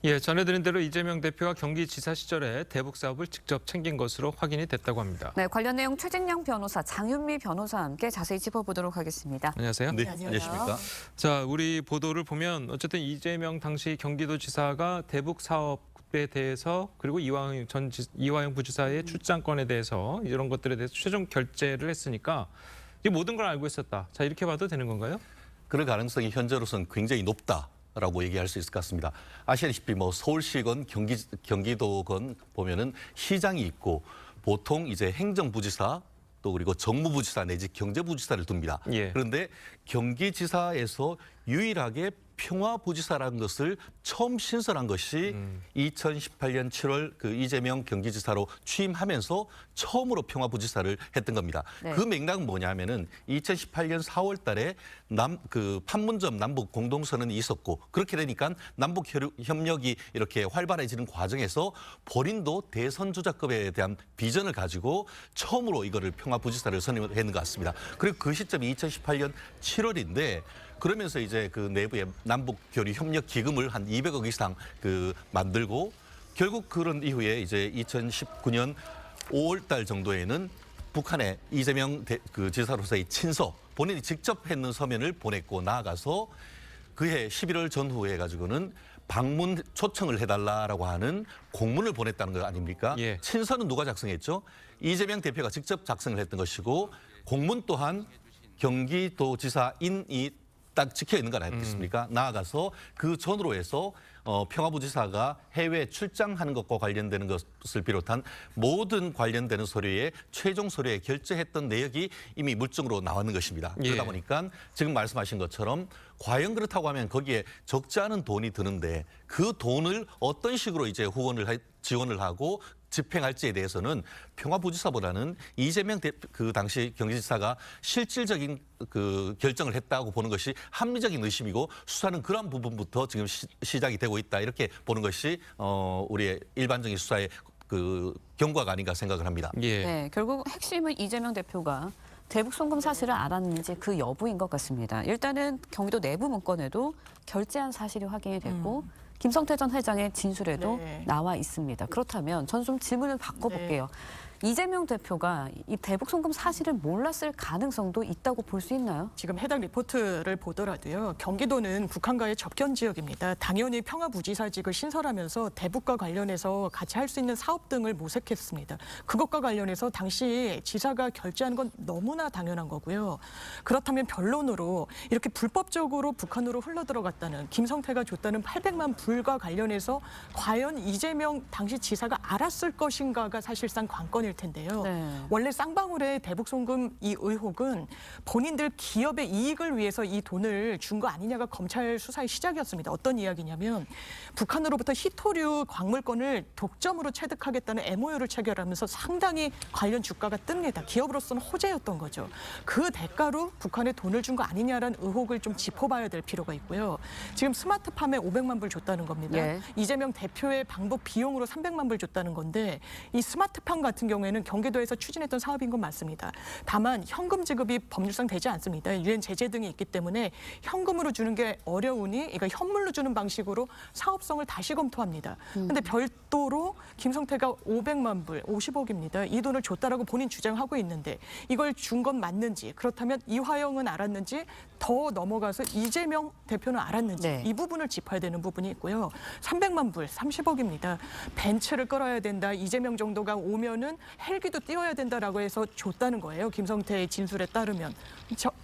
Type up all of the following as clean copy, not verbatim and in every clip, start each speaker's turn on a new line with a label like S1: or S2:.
S1: 예, 전해드린 대로 이재명 대표가 경기지사 시절에 대북 사업을 직접 챙긴 것으로 확인이 됐다고 합니다.
S2: 네, 관련 내용 최진녕 변호사, 장윤미 변호사와 함께 자세히 짚어보도록 하겠습니다.
S1: 안녕하세요.
S3: 네, 안녕하십니까.
S1: 자, 우리 보도를 보면 어쨌든 이재명 당시 경기도지사가 대북 사업에 대해서 그리고 이화영 부지사의 출장권에 대해서 이런 것들에 대해서 최종 결재를 했으니까 이 모든 걸 알고 있었다. 자, 이렇게 봐도 되는 건가요?
S3: 그럴 가능성이 현재로서는 굉장히 높다라고 얘기할 수 있을 것 같습니다. 아시다시피 뭐 서울시건 경기도건 보면은 시장이 있고 보통 이제 행정부지사 또 그리고 정무부지사 내지 경제부지사를 둡니다.
S1: 예.
S3: 그런데 경기지사에서 유일하게 평화부지사라는 것을 처음 신설한 것이 2018년 7월 그 이재명 경기지사로 취임하면서 처음으로 평화부지사를 했던 겁니다.
S2: 네.
S3: 그 맥락은 뭐냐면은 2018년 4월 달에 판문점 남북 공동선언이 있었고 그렇게 되니까 남북 협력이 이렇게 활발해지는 과정에서 본인도 대선 주자급에 대한 비전을 가지고 처음으로 이거를 평화부지사를 선임했는 것 같습니다. 그리고 그 시점이 2018년 7월인데 그러면서 이제 그 내부에 남북 교류 협력 기금을 한 200억 이상 만들고 결국 그런 이후에 이제 2019년 5월 달 정도에는 북한에 이재명 지사로서의 친서 본인이 직접 했는 서면을 보냈고 나아가서 그해 11월 전후에 가지고는 방문 초청을 해달라라고 하는 공문을 보냈다는 거 아닙니까?
S1: 예.
S3: 친서는 누가 작성했죠? 이재명 대표가 직접 작성을 했던 것이고 공문 또한 경기도지사인이 딱 찍혀 있는 건 아니겠습니까? 나아가서 그 전으로 해서 평화부지사가 해외 출장하는 것과 관련되는 것을 비롯한 모든 관련되는 서류에 최종 서류에 결재했던 내역이 이미 물증으로 나왔는 것입니다.
S1: 예.
S3: 그러다 보니까 지금 말씀하신 것처럼 과연 그렇다고 하면 거기에 적지 않은 돈이 드는데 그 돈을 어떤 식으로 이제 지원을 하고 집행할지에 대해서는 평화부지사보다는 이재명 그 당시 경기지사가 실질적인 그 결정을 했다고 보는 것이 합리적인 의심이고 수사는 그런 부분부터 지금 시작이 되고 있다 이렇게 보는 것이 우리의 일반적인 수사의 그 경과가 아닌가 생각을 합니다.
S1: 예.
S2: 네, 결국 핵심은 이재명 대표가 대북 송금 사실을 알았는지 그 여부인 것 같습니다. 일단은 경기도 내부 문건에도 결재한 사실이 확인이 됐고 김성태 전 회장의 진술에도 나와 있습니다. 그렇다면 전 좀 질문을 바꿔볼게요. 이재명 대표가 이 대북 송금 사실을 몰랐을 가능성도 있다고 볼 수 있나요?
S4: 지금 해당 리포트를 보더라도요. 경기도는 북한과의 접견 지역입니다. 당연히 평화부지사직을 신설하면서 대북과 관련해서 같이 할 수 있는 사업 등을 모색했습니다. 그것과 관련해서 당시 지사가 결재한 건 너무나 당연한 거고요. 그렇다면 변론으로 이렇게 불법적으로 북한으로 흘러들어갔다는 김성태가 줬다는 800만 불과 관련해서 과연 이재명 당시 지사가 알았을 것인가가 사실상 관건일 텐데요.
S2: 네.
S4: 원래 쌍방울의 대북 송금 이 의혹은 본인들 기업의 이익을 위해서 이 돈을 준 거 아니냐가 검찰 수사의 시작이었습니다. 어떤 이야기냐면 북한으로부터 희토류 광물권을 독점으로 취득하겠다는 MOU를 체결하면서 상당히 관련 주가가 뜹니다. 기업으로서는 호재였던 거죠. 그 대가로 북한에 돈을 준 거 아니냐라는 의혹을 좀 짚어봐야 될 필요가 있고요. 지금 스마트팜에 500만 불 줬다는 겁니다.
S2: 예.
S4: 이재명 대표의 방북 비용으로 300만 불 줬다는 건데 이 스마트팜 같은 경우에는 경기도에서 추진했던 사업인 건 맞습니다. 다만 현금 지급이 법률상 되지 않습니다. 유엔 제재 등이 있기 때문에 현금으로 주는 게 어려우니 이거 현물로 주는 방식으로 사업성을 다시 검토합니다. 그런데 별도로 김성태가 500만 불, 50억입니다. 이 돈을 줬다라고 본인 주장하고 있는데 이걸 준 건 맞는지 그렇다면 이화영은 알았는지 더 넘어가서 이재명 대표는 알았는지
S2: 네.
S4: 이 부분을 짚어야 되는 부분이 있고요. 300만 불, 30억입니다. 벤츠를 끌어야 된다. 이재명 정도가 오면은 헬기도 띄워야 된다라고 해서 줬다는 거예요. 김성태의 진술에 따르면.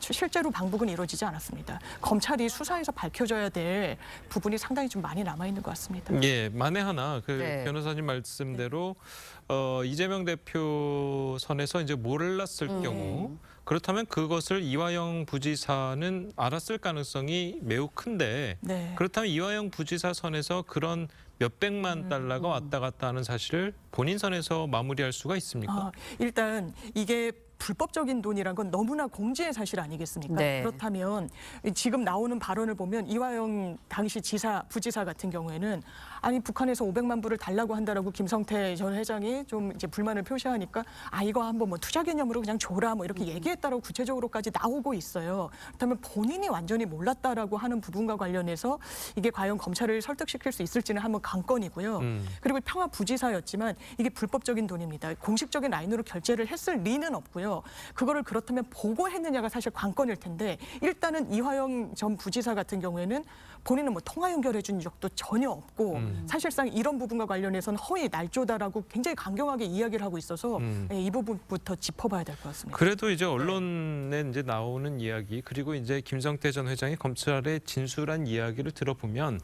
S4: 실제로 방북은 이루어지지 않았습니다. 검찰이 수사에서 밝혀져야 될 부분이 상당히 좀 많이 남아있는 것 같습니다.
S1: 예, 만에 하나
S2: 네.
S1: 변호사님 말씀대로 이재명 대표 선에서 이제 몰랐을 경우 그렇다면 그것을 이화영 부지사는 알았을 가능성이 매우 큰데
S4: 네.
S1: 그렇다면 이화영 부지사 선에서 그런 몇백만 달러가 왔다 갔다 하는 사실을 본인 선에서 마무리할 수가 있습니까?
S4: 일단 이게 불법적인 돈이란 건 너무나 공지의 사실 아니겠습니까?
S2: 네.
S4: 그렇다면 지금 나오는 발언을 보면 이화영 당시 부지사 같은 경우에는 아니 북한에서 500만 불을 달라고 한다라고 김성태 전 회장이 좀 이제 불만을 표시하니까 이거 한번 뭐 투자 개념으로 그냥 줘라 뭐 이렇게 얘기했다라고 구체적으로까지 나오고 있어요. 그렇다면 본인이 완전히 몰랐다라고 하는 부분과 관련해서 이게 과연 검찰을 설득시킬 수 있을지는 한번 관건이고요. 그리고 평화 부지사였지만 이게 불법적인 돈입니다. 공식적인 라인으로 결제를 했을 리는 없고요. 그거를 그렇다면 보고했느냐가 사실 관건일 텐데 일단은 이화영 전 부지사 같은 경우에는 본인은 뭐 통화 연결해 준 적도 전혀 없고 사실상 이런 부분과 관련해서는 허위 날조다라고 굉장히 강경하게 이야기를 하고 있어서 이 부분부터 짚어봐야 될 것 같습니다.
S1: 그래도 이제 언론에 이제 나오는 이야기 그리고 이제 김성태 전 회장이 검찰에 진술한 이야기를 들어보면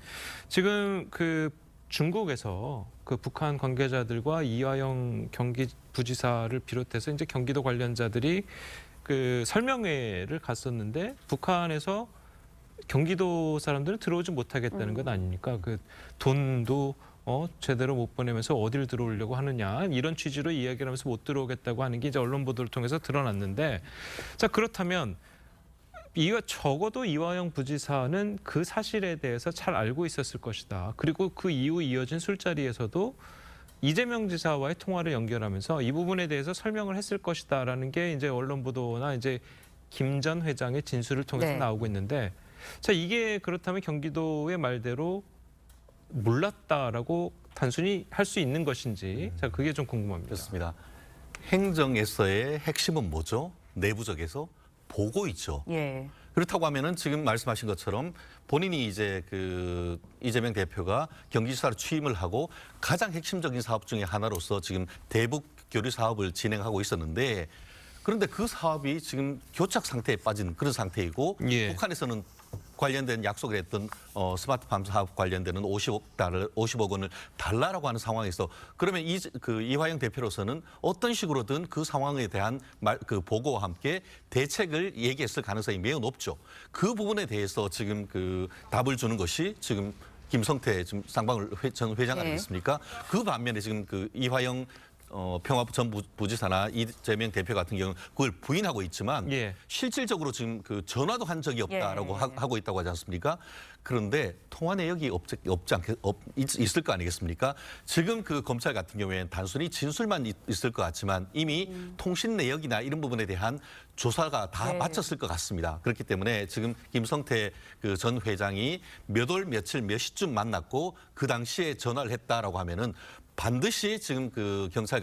S1: 지금 그 중국에서 그 북한 관계자들과 이화영 경기부지사를 비롯해서 이제 경기도 관련자들이 그 설명회를 갔었는데 북한에서 경기도 사람들은 들어오지 못하겠다는 것 아닙니까? 그 돈도 제대로 못 보내면서 어딜 들어오려고 하느냐 이런 취지로 이야기를 하면서 못 들어오겠다고 하는 게 이제 언론 보도를 통해서 드러났는데 자 그렇다면 적어도 이화영 부지사는 그 사실에 대해서 잘 알고 있었을 것이다. 그리고 그 이후 이어진 술자리에서도 이재명 지사와의 통화를 연결하면서 이 부분에 대해서 설명을 했을 것이다라는 게 이제 언론 보도나 이제 김 전 회장의 진술을 통해서
S2: 네.
S1: 나오고 있는데 자 이게 그렇다면 경기도의 말대로 몰랐다라고 단순히 할 수 있는 것인지 자 그게 좀 궁금합니다.
S3: 그렇습니다. 행정에서의 핵심은 뭐죠? 내부적에서 보고이죠.
S2: 예.
S3: 그렇다고 하면은 지금 말씀하신 것처럼 본인이 이제 그 이재명 대표가 경기지사로 취임을 하고 가장 핵심적인 사업 중에 하나로서 지금 대북 교류 사업을 진행하고 있었는데 그런데 그 사업이 지금 교착 상태에 빠진 그런 상태이고
S1: 예.
S3: 북한에서는 관련된 약속을 했던 스마트팜 사업 관련되는 50억 원을 달라라고 하는 상황에서 그러면 이화영 대표로서는 어떤 식으로든 그 상황에 대한 그 보고와 함께 대책을 얘기했을 가능성이 매우 높죠. 그 부분에 대해서 지금 그 답을 주는 것이 지금 김성태 지금 쌍방울 전 회장
S2: 네.
S3: 아니겠습니까? 그 반면에 지금 그 이화영 평화 전 부지사나 이재명 대표 같은 경우는 그걸 부인하고 있지만
S1: 예.
S3: 실질적으로 지금 그 전화도 한 적이 없다라고
S2: 예.
S3: 하고 있다고 하지 않습니까? 그런데 통화 내역이 있을 거 아니겠습니까? 지금 그 검찰 같은 경우에는 단순히 진술만 있을 것 같지만 이미 통신 내역이나 이런 부분에 대한 조사가 다
S2: 네.
S3: 마쳤을 것 같습니다. 그렇기 때문에 지금 김성태 그 전 회장이 몇 월 며칠 몇 시쯤 만났고 그 당시에 전화를 했다라고 하면은 반드시 지금 그 검찰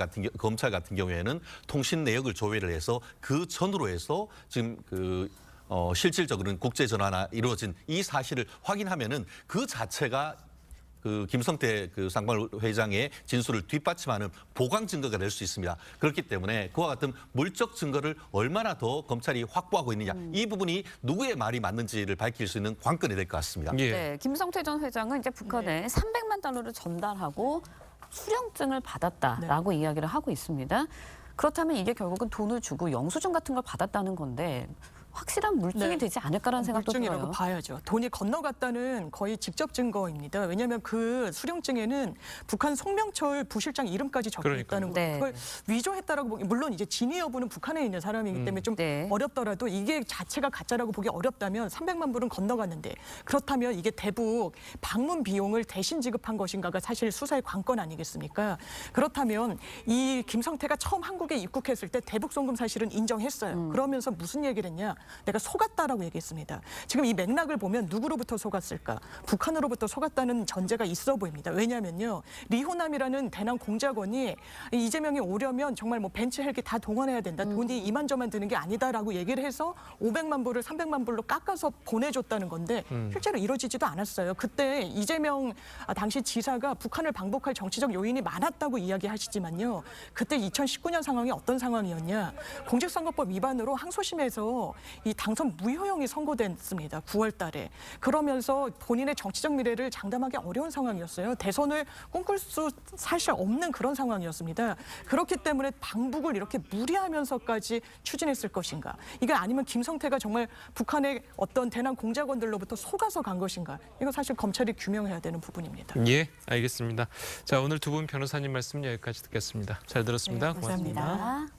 S3: 같은 경우에는 통신 내역을 조회를 해서 그 전후로 해서 지금 실질적으로는 국제 전화나 이루어진 이 사실을 확인하면은 그 자체가 그 김성태 그 쌍방울 회장의 진술을 뒷받침하는 보강 증거가 될 수 있습니다. 그렇기 때문에 그와 같은 물적 증거를 얼마나 더 검찰이 확보하고 있느냐 이 부분이 누구의 말이 맞는지를 밝힐 수 있는 관건이 될 것 같습니다.
S1: 예.
S2: 네, 김성태 전 회장은 이제 북한에 300만 달러를 전달하고 수령증을 받았다라고 이야기를 하고 있습니다. 그렇다면 이게 결국은 돈을 주고 영수증 같은 걸 받았다는 건데 확실한 물증이
S4: 네.
S2: 되지 않을까라는 생각도
S4: 물증이라고
S2: 들어요.
S4: 봐야죠. 돈이 건너갔다는 거의 직접 증거입니다. 왜냐하면 그 수령증에는 북한 송명철 부실장 이름까지 적혀 있다는
S2: 그러니까요.
S4: 거예요. 그걸 위조했다라고 보기 물론 이제 진위 여부는 북한에 있는 사람이기 때문에 좀
S2: 네.
S4: 어렵더라도 이게 자체가 가짜라고 보기 어렵다면 300만 불은 건너갔는데 그렇다면 이게 대북 방문 비용을 대신 지급한 것인가가 사실 수사의 관건 아니겠습니까? 그렇다면 이 김성태가 처음 한국에 입국했을 때 대북 송금 사실은 인정했어요. 그러면서 무슨 얘기를 했냐? 내가 속았다라고 얘기했습니다. 지금 이 맥락을 보면 누구로부터 속았을까? 북한으로부터 속았다는 전제가 있어 보입니다. 왜냐하면요. 리호남이라는 대남 공작원이 이재명이 오려면 정말 뭐 벤츠 헬기 다 동원해야 된다. 돈이 이만저만 드는 게 아니다라고 얘기를 해서 500만 불을 300만 불로 깎아서 보내줬다는 건데 실제로 이루어지지도 않았어요. 그때 이재명 당시 지사가 북한을 방북할 정치적 요인이 많았다고 이야기하시지만요. 그때 2019년 상황이 어떤 상황이었냐. 공직선거법 위반으로 항소심에서 이 당선 무효형이 선고됐습니다. 9월 달에. 그러면서 본인의 정치적 미래를 장담하기 어려운 상황이었어요. 대선을 꿈꿀 수 사실 없는 그런 상황이었습니다. 그렇기 때문에 방북을 이렇게 무리하면서까지 추진했을 것인가. 이게 아니면 김성태가 정말 북한의 어떤 대남 공작원들로부터 속아서 간 것인가. 이거 사실 검찰이 규명해야 되는 부분입니다.
S1: 예, 알겠습니다. 자, 오늘 두 분 변호사님 말씀 여기까지 듣겠습니다. 잘 들었습니다.
S4: 네, 감사합니다.
S1: 고맙습니다.
S2: 감사합니다.